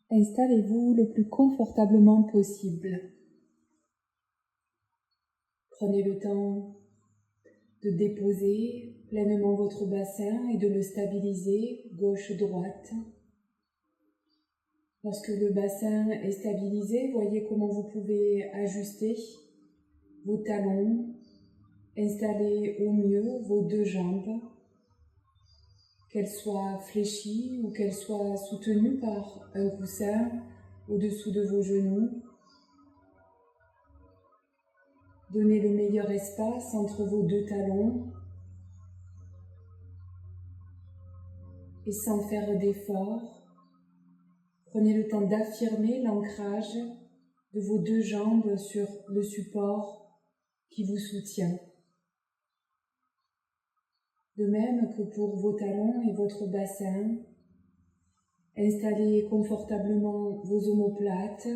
Installez-vous le plus confortablement possible. Prenez le temps de déposer pleinement votre bassin et de le stabiliser gauche-droite. Lorsque le bassin est stabilisé, voyez comment vous pouvez ajuster vos talons, installer au mieux vos deux jambes, qu'elles soient fléchies ou qu'elles soient soutenues par un coussin au-dessous de vos genoux. Donnez le meilleur espace entre vos deux talons et sans faire d'effort, prenez le temps d'affirmer l'ancrage de vos deux jambes sur le support qui vous soutient. De même que pour vos talons et votre bassin, installez confortablement vos omoplates.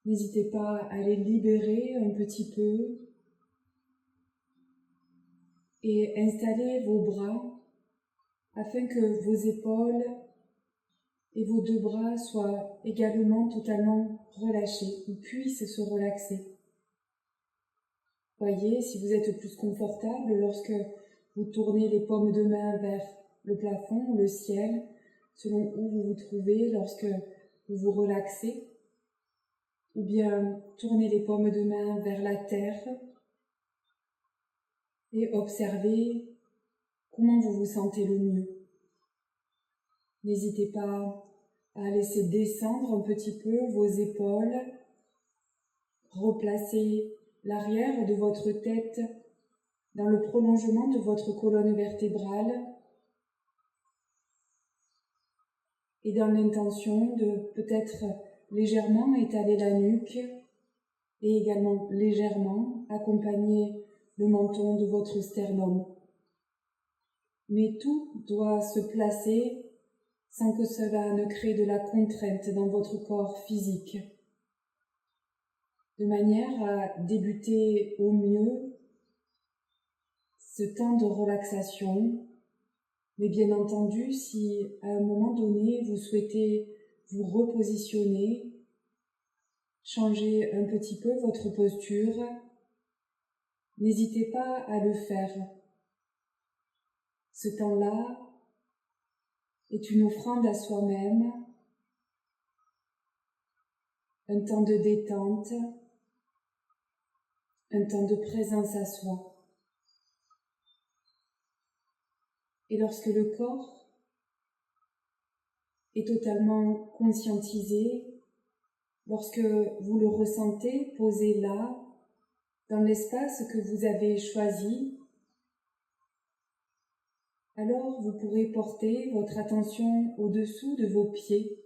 N'hésitez pas à les libérer un petit peu et installez vos bras afin que vos épaules et vos deux bras soient également totalement relâchés ou puissent se relaxer. Voyez si vous êtes plus confortable lorsque vous tournez les paumes de main vers le plafond ou le ciel, selon où vous vous trouvez lorsque vous vous relaxez, ou bien tournez les paumes de main vers la terre et observez comment vous vous sentez le mieux. N'hésitez pas à laisser descendre un petit peu vos épaules, replacez l'arrière de votre tête dans le prolongement de votre colonne vertébrale et dans l'intention de peut-être légèrement étaler la nuque et également légèrement accompagner le menton de votre sternum. Mais tout doit se placer sans que cela ne crée de la contrainte dans votre corps physique, de manière à débuter au mieux ce temps de relaxation. Mais bien entendu, si à un moment donné vous souhaitez vous repositionner, changer un petit peu votre posture, n'hésitez pas à le faire. Ce temps-là est une offrande à soi-même, un temps de détente, un temps de présence à soi. Et lorsque le corps est totalement conscientisé, lorsque vous le ressentez posé là, dans l'espace que vous avez choisi, alors vous pourrez porter votre attention au-dessous de vos pieds,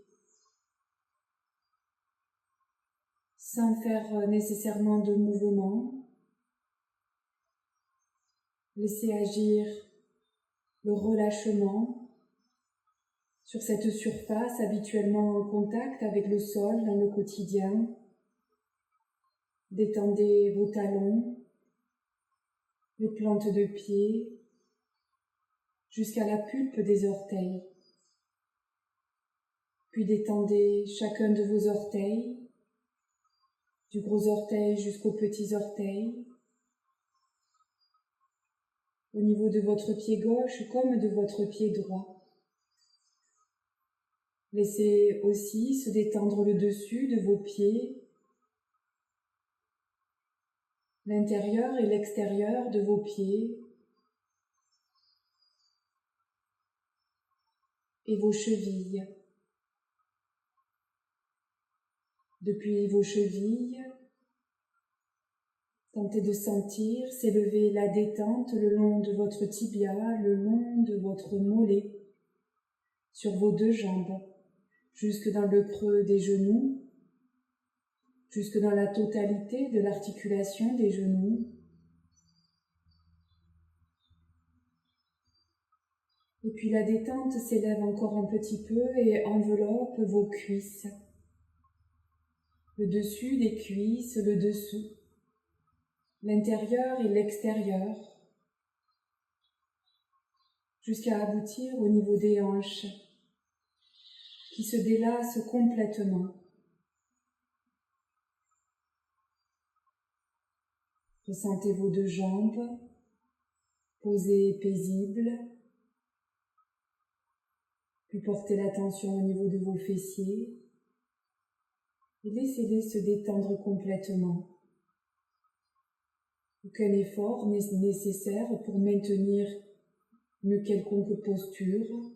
sans faire nécessairement de mouvement. Laissez agir le relâchement sur cette surface habituellement en contact avec le sol dans le quotidien. Détendez vos talons, les plantes de pied, jusqu'à la pulpe des orteils. Puis détendez chacun de vos orteils, du gros orteil jusqu'aux petits orteils, au niveau de votre pied gauche comme de votre pied droit. Laissez aussi se détendre le dessus de vos pieds, l'intérieur et l'extérieur de vos pieds et vos chevilles. Depuis vos chevilles, tentez de sentir s'élever la détente le long de votre tibia, le long de votre mollet, sur vos deux jambes, jusque dans le creux des genoux, jusque dans la totalité de l'articulation des genoux. Et puis la détente s'élève encore un petit peu et enveloppe vos cuisses, le dessus des cuisses, le dessous, l'intérieur et l'extérieur, jusqu'à aboutir au niveau des hanches, qui se délasse complètement. Ressentez vos deux jambes posées et paisibles. Puis portez l'attention au niveau de vos fessiers et laissez-les se détendre complètement. Aucun effort n'est nécessaire pour maintenir une quelconque posture.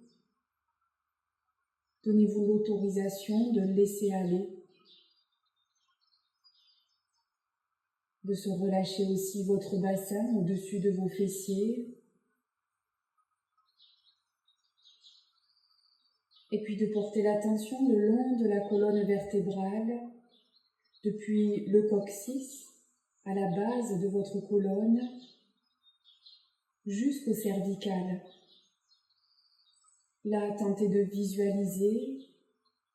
Donnez-vous l'autorisation de laisser aller, de se relâcher aussi votre bassin au-dessus de vos fessiers, et puis de porter l'attention le long de la colonne vertébrale, depuis le coccyx à la base de votre colonne, jusqu'au cervical. Là, tentez de visualiser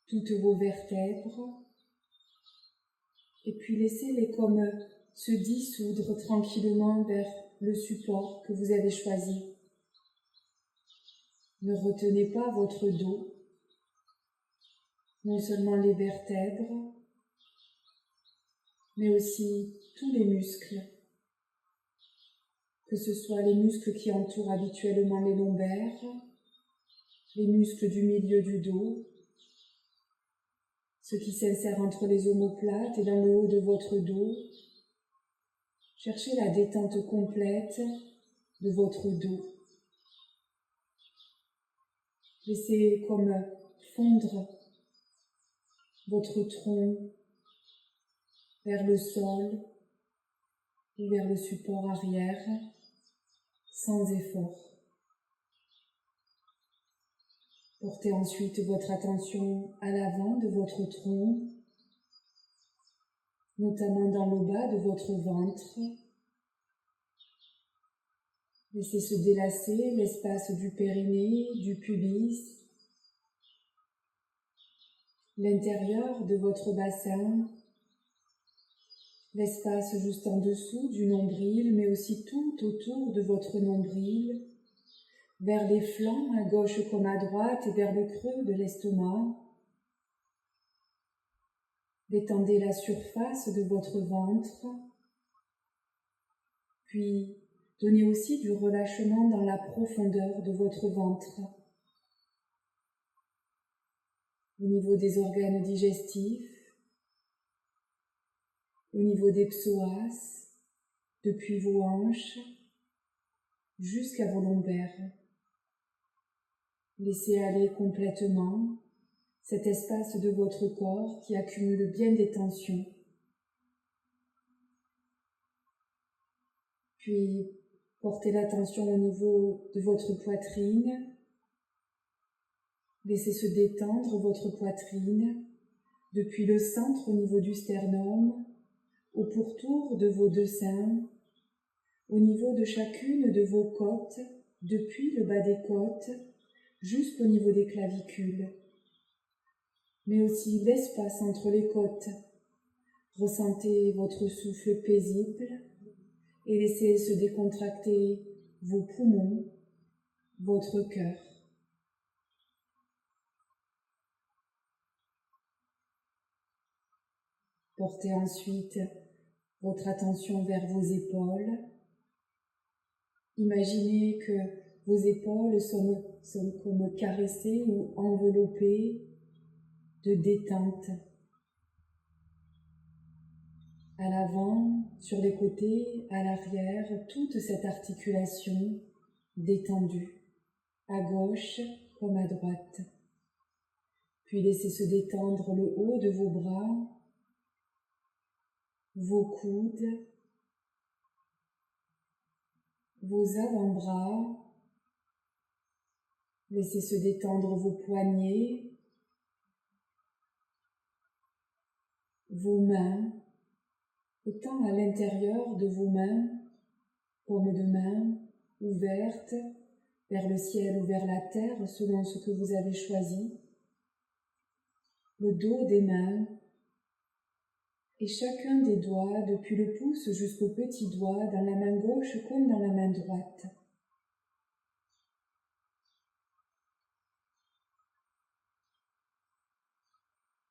toutes vos vertèbres, et puis laissez-les comme se dissoudre tranquillement vers le support que vous avez choisi. Ne retenez pas votre dos, non seulement les vertèbres, mais aussi tous les muscles, que ce soit les muscles qui entourent habituellement les lombaires, les muscles du milieu du dos, ceux qui s'insèrent entre les omoplates et dans le haut de votre dos. Cherchez la détente complète de votre dos. Laissez comme fondre votre tronc vers le sol et vers le support arrière sans effort. Portez ensuite votre attention à l'avant de votre tronc, notamment dans le bas de votre ventre. Laissez se délasser l'espace du périnée, du pubis, l'intérieur de votre bassin, l'espace juste en dessous du nombril, mais aussi tout autour de votre nombril, vers les flancs à gauche comme à droite et vers le creux de l'estomac. Détendez la surface de votre ventre, puis donnez aussi du relâchement dans la profondeur de votre ventre. Au niveau des organes digestifs, au niveau des psoas, depuis vos hanches jusqu'à vos lombaires. Laissez aller complètement cet espace de votre corps qui accumule bien des tensions. Puis, portez l'attention au niveau de votre poitrine. Laissez se détendre votre poitrine depuis le centre au niveau du sternum, au pourtour de vos deux seins, au niveau de chacune de vos côtes, depuis le bas des côtes jusqu'au niveau des clavicules, mais aussi l'espace entre les côtes. Ressentez votre souffle paisible et laissez se décontracter vos poumons, votre cœur. Portez ensuite votre attention vers vos épaules. Imaginez que vos épaules sont comme caressées ou enveloppées de détente. À l'avant, sur les côtés, à l'arrière, toute cette articulation détendue, à gauche comme à droite. Puis laissez se détendre le haut de vos bras, vos coudes, vos avant-bras. Laissez se détendre vos poignets, vos mains, autant à l'intérieur de vos mains, paumes de main ouvertes vers le ciel ou vers la terre selon ce que vous avez choisi, le dos des mains et chacun des doigts depuis le pouce jusqu'au petit doigt dans la main gauche comme dans la main droite.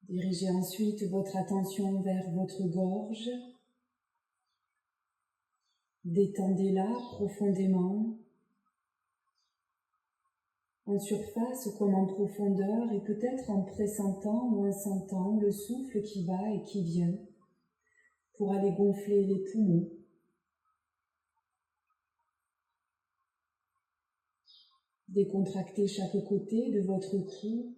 Dirigez ensuite votre attention vers votre gorge. Détendez-la profondément, en surface comme en profondeur, et peut-être en pressentant ou en sentant le souffle qui va et qui vient pour aller gonfler les poumons. Décontractez chaque côté de votre cou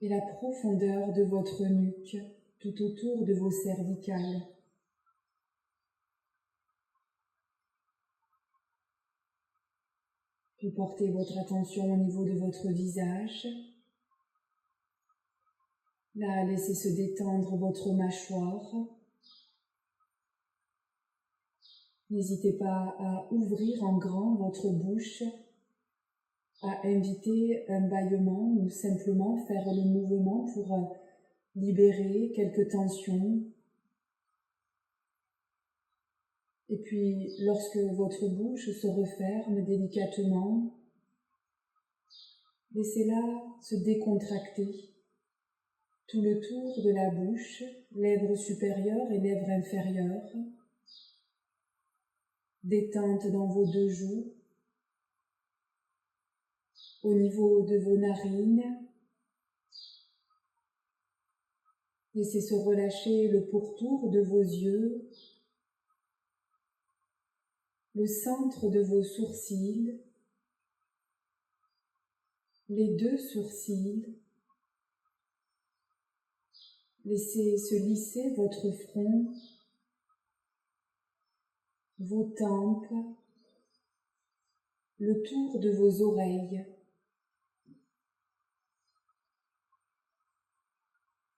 et la profondeur de votre nuque tout autour de vos cervicales. Puis portez votre attention au niveau de votre visage. Là, laissez se détendre votre mâchoire. N'hésitez pas à ouvrir en grand votre bouche, à inviter un bâillement ou simplement faire le mouvement pour libérer quelques tensions. Et puis, lorsque votre bouche se referme délicatement, laissez-la se décontracter. Tout le tour de la bouche, lèvres supérieures et lèvres inférieures. Détente dans vos deux joues, au niveau de vos narines. Laissez se relâcher le pourtour de vos yeux, le centre de vos sourcils, les deux sourcils. Laissez se lisser votre front, vos tempes, le tour de vos oreilles.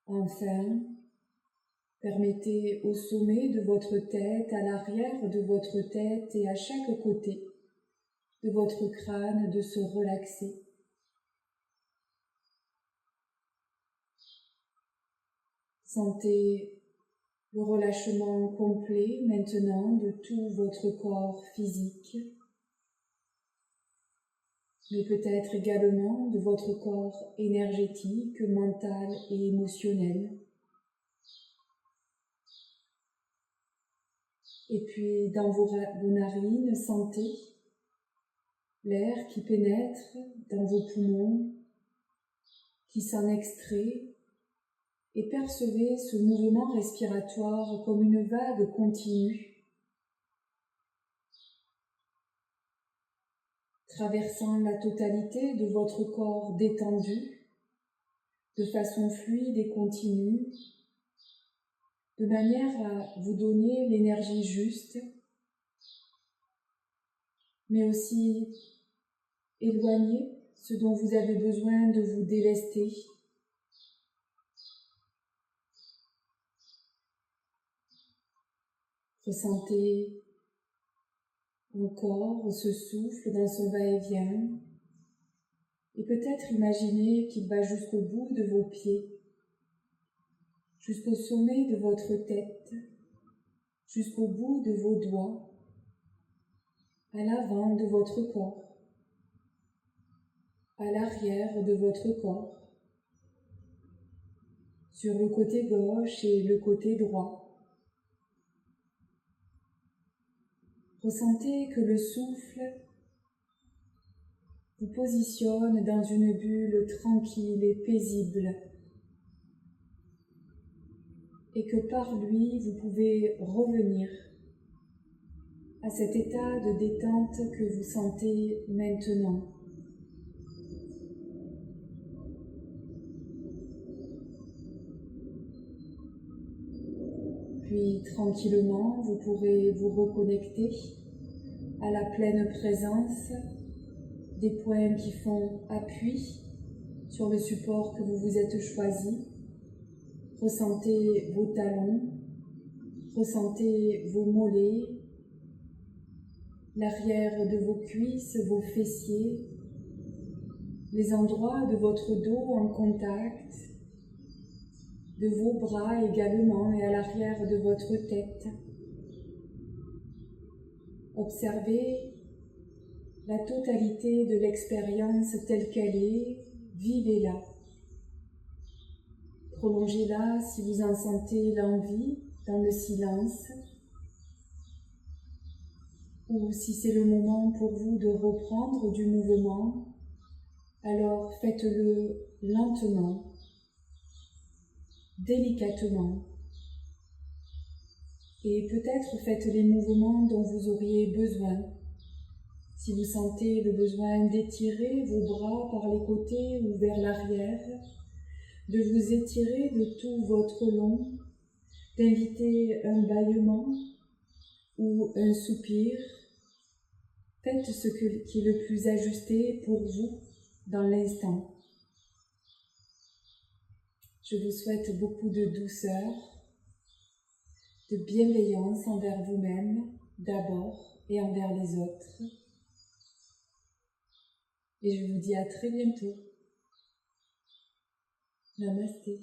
Enfin, permettez au sommet de votre tête, à l'arrière de votre tête et à chaque côté de votre crâne de se relaxer. Sentez le relâchement complet maintenant de tout votre corps physique, mais peut-être également de votre corps énergétique, mental et émotionnel. Et puis dans vos narines, sentez l'air qui pénètre dans vos poumons, qui s'en extrait, et percevez ce mouvement respiratoire comme une vague continue, traversant la totalité de votre corps détendu, de façon fluide et continue, de manière à vous donner l'énergie juste, mais aussi éloigner ce dont vous avez besoin de vous délester. Ressentez encore ce souffle dans son va-et-vient et peut-être imaginez qu'il va jusqu'au bout de vos pieds, jusqu'au sommet de votre tête, jusqu'au bout de vos doigts, à l'avant de votre corps, à l'arrière de votre corps, sur le côté gauche et le côté droit. Ressentez que le souffle vous positionne dans une bulle tranquille et paisible et que par lui vous pouvez revenir à cet état de détente que vous sentez maintenant. Puis tranquillement, vous pourrez vous reconnecter à la pleine présence des points qui font appui sur le support que vous vous êtes choisi. Ressentez vos talons, ressentez vos mollets, l'arrière de vos cuisses, vos fessiers, les endroits de votre dos en contact, de vos bras également et à l'arrière de votre tête. Observez la totalité de l'expérience telle qu'elle est, vivez-la Prolongez-la si vous en sentez l'envie dans le silence, ou si c'est le moment pour vous de reprendre du mouvement, alors faites-le lentement, délicatement, et peut-être faites les mouvements dont vous auriez besoin. Si vous sentez le besoin d'étirer vos bras par les côtés ou vers l'arrière, de vous étirer de tout votre long, d'inviter un bâillement ou un soupir, faites ce qui est le plus ajusté pour vous dans l'instant. Je vous souhaite beaucoup de douceur, de bienveillance envers vous-même d'abord et envers les autres. Et je vous dis à très bientôt. Namasté.